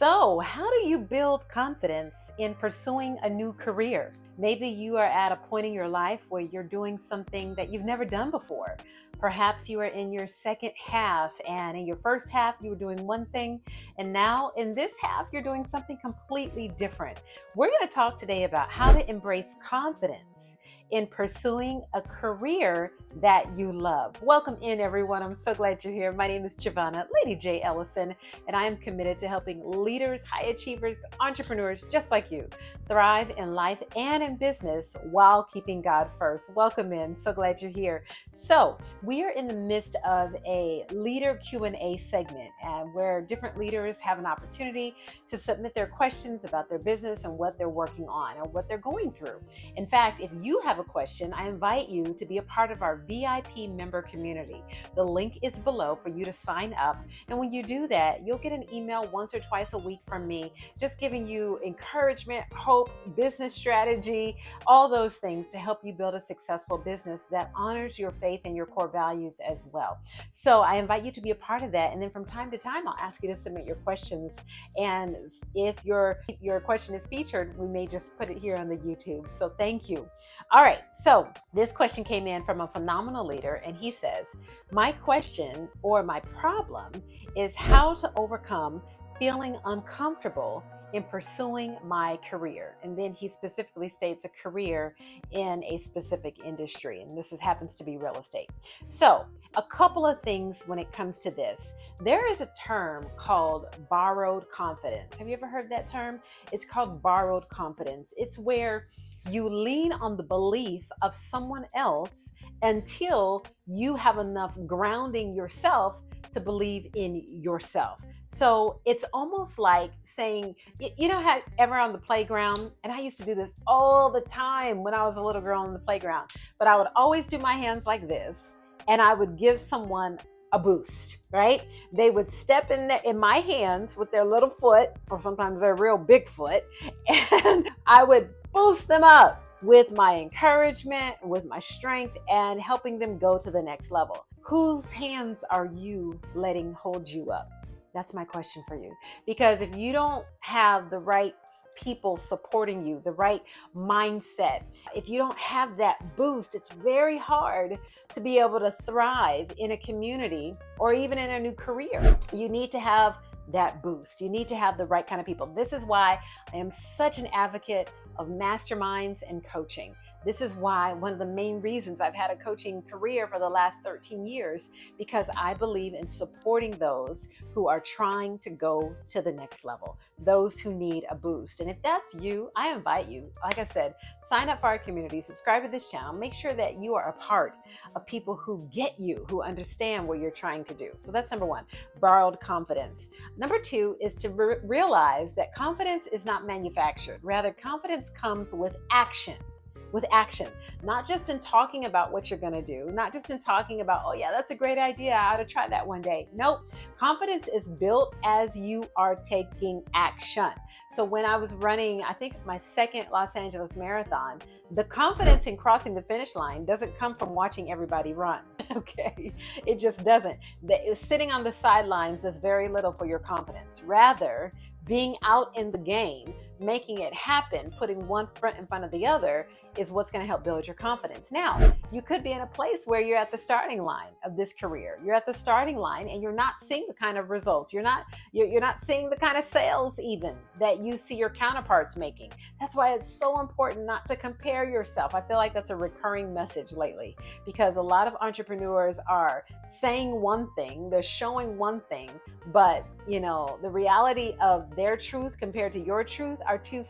So, how do you build confidence in pursuing a new career? Maybe you are at a point in your life where you're doing something that you've never done before. Perhaps you are in your second half, and in your first half, you were doing one thing, and now in this half, you're doing something completely different. We're going to talk today about how to embrace confidence in pursuing a career that you love. Welcome in, everyone. I'm so glad you're here. My name is Giovanna, Lady J. Ellison, and I am committed to helping leaders, high achievers, entrepreneurs just like you thrive in life and in business while keeping God first. Welcome in. So glad you're here. So we are in the midst of a leader Q&A segment, and where different leaders have an opportunity to submit their questions about their business and what they're working on or what they're going through. In fact, if you have a question, I invite you to be a part of our VIP member community. The link is below for you to sign up. And when you do that, you'll get an email once or twice a week from me, just giving you encouragement, hope, business strategy, all those things to help you build a successful business that honors your faith and your core values as well. So I invite you to be a part of that. And then from time to time, I'll ask you to submit your questions. And if your question is featured, we may just put it here on the YouTube. So thank you. All right, so this question came in from a phenomenal leader, and he says, my question or my problem is how to overcome feeling uncomfortable in pursuing my career. And then he specifically states a career in a specific industry, and this happens to be real estate. So a couple of things when it comes to this. There is a term called borrowed confidence. Have you ever heard that term? It's called borrowed confidence. It's where you lean on the belief of someone else until you have enough grounding yourself to believe in yourself. So it's almost like saying, you know how ever on the playground, and I used to do this all the time when I was a little girl on the playground, but I would always do my hands like this, and I would give someone a boost, right? They would step in my hands with their little foot, or sometimes their real big foot, and I would boost them up with my encouragement, with my strength, and helping them go to the next level. Whose hands are you letting hold you up? That's my question for you. Because if you don't have the right people supporting you, the right mindset, if you don't have that boost, it's very hard to be able to thrive in a community or even in a new career. You need to have that boost. You need to have the right kind of people. This is why I am such an advocate of masterminds and coaching. This is why one of the main reasons I've had a coaching career for the last 13 years, because I believe in supporting those who are trying to go to the next level, those who need a boost. And if that's you, I invite you, like I said, sign up for our community, subscribe to this channel, make sure that you are a part of people who get you, who understand what you're trying to do. So that's number one, borrowed confidence. Number two is to realize that confidence is not manufactured. Rather, confidence comes with action. Not just in talking about what you're going to do, not just in talking about, oh yeah, that's a great idea, I ought to try that one day. Nope. Confidence is built as you are taking action. So when I was running, I think my second Los Angeles marathon, the confidence in crossing the finish line doesn't come from watching everybody run. Okay. It just doesn't. Sitting on the sidelines does very little for your confidence. Rather, being out in the game, making it happen, putting one foot in front of the other is what's going to help build your confidence. Now, you could be in a place where you're at the starting line of this career. You're at the starting line and you're not seeing the kind of results. You're not seeing the kind of sales even that you see your counterparts making. That's why it's so important not to compare yourself. I feel like that's a recurring message lately, because a lot of entrepreneurs are saying one thing, they're showing one thing, but the reality of their truth compared to your truth are two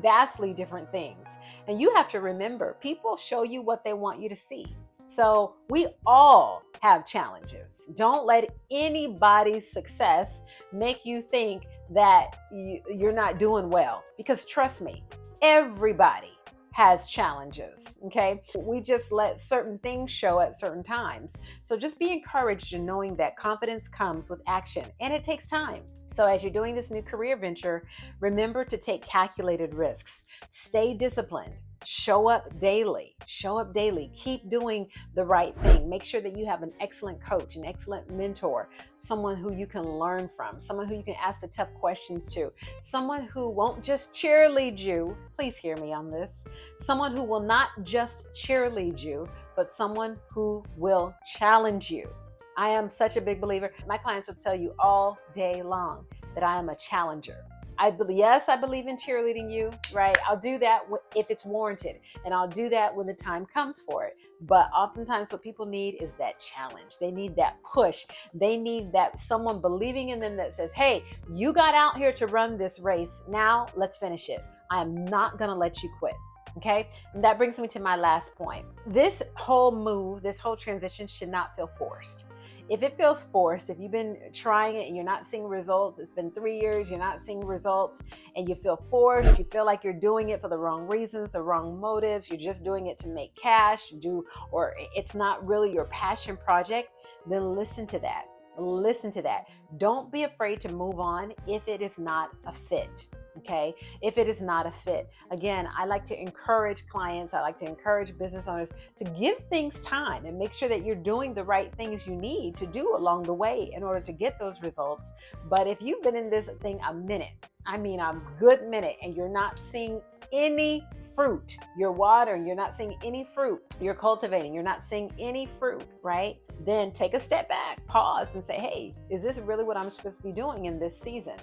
vastly different things. And you have to remember, people show you what they want you to see. So we all have challenges. Don't let anybody's success make you think that you're not doing well, because trust me, everybody has challenges, okay? We just let certain things show at certain times. So just be encouraged in knowing that confidence comes with action, and it takes time. So as you're doing this new career venture, remember to take calculated risks. Stay disciplined. Show up daily. Show up daily. Keep doing the right thing. Make sure that you have an excellent coach, an excellent mentor, someone who you can learn from, someone who you can ask the tough questions to, someone who won't just cheerlead you. Please hear me on this. Someone who will not just cheerlead you, but someone who will challenge you. I am such a big believer. My clients will tell you all day long that I am a challenger. I believe in cheerleading you, right? I'll do that if it's warranted, and I'll do that when the time comes for it. But oftentimes what people need is that challenge. They need that push. They need that someone believing in them that says, hey, you got out here to run this race. Now let's finish it. I am not going to let you quit. Okay. And that brings me to my last point. This whole move, this whole transition should not feel forced. If it feels forced, if you've been trying it and you're not seeing results, it's been 3 years, you're not seeing results, and you feel forced, you feel like you're doing it for the wrong reasons, the wrong motives, you're just doing it to make cash, or it's not really your passion project, then listen to that. Listen to that. Don't be afraid to move on if it is not a fit. Okay. If it is not a fit. Again, I like to encourage clients. I like to encourage business owners to give things time and make sure that you're doing the right things you need to do along the way in order to get those results. But if you've been in this thing a good minute, and you're not seeing any fruit, you're watering, you're not seeing any fruit, you're cultivating, you're not seeing any fruit, right? Then take a step back, pause and say, hey, is this really what I'm supposed to be doing in this season?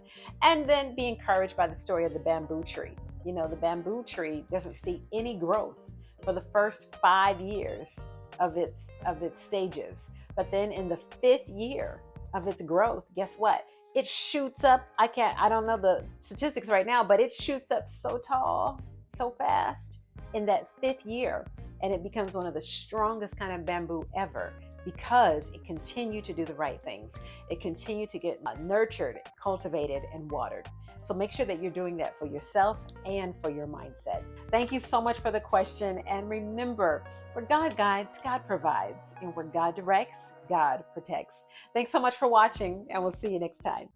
And then be encouraged by the story of the bamboo tree. You know, the bamboo tree doesn't see any growth for the first 5 years of its stages. But then in the 5th year of its growth, guess what? It shoots up. I don't know the statistics right now, but it shoots up so tall, so fast in that 5th year. And it becomes one of the strongest kind of bamboo ever, because it continued to do the right things. It continued to get nurtured, cultivated, and watered. So make sure that you're doing that for yourself and for your mindset. Thank you so much for the question. And remember, where God guides, God provides. And where God directs, God protects. Thanks so much for watching, and we'll see you next time.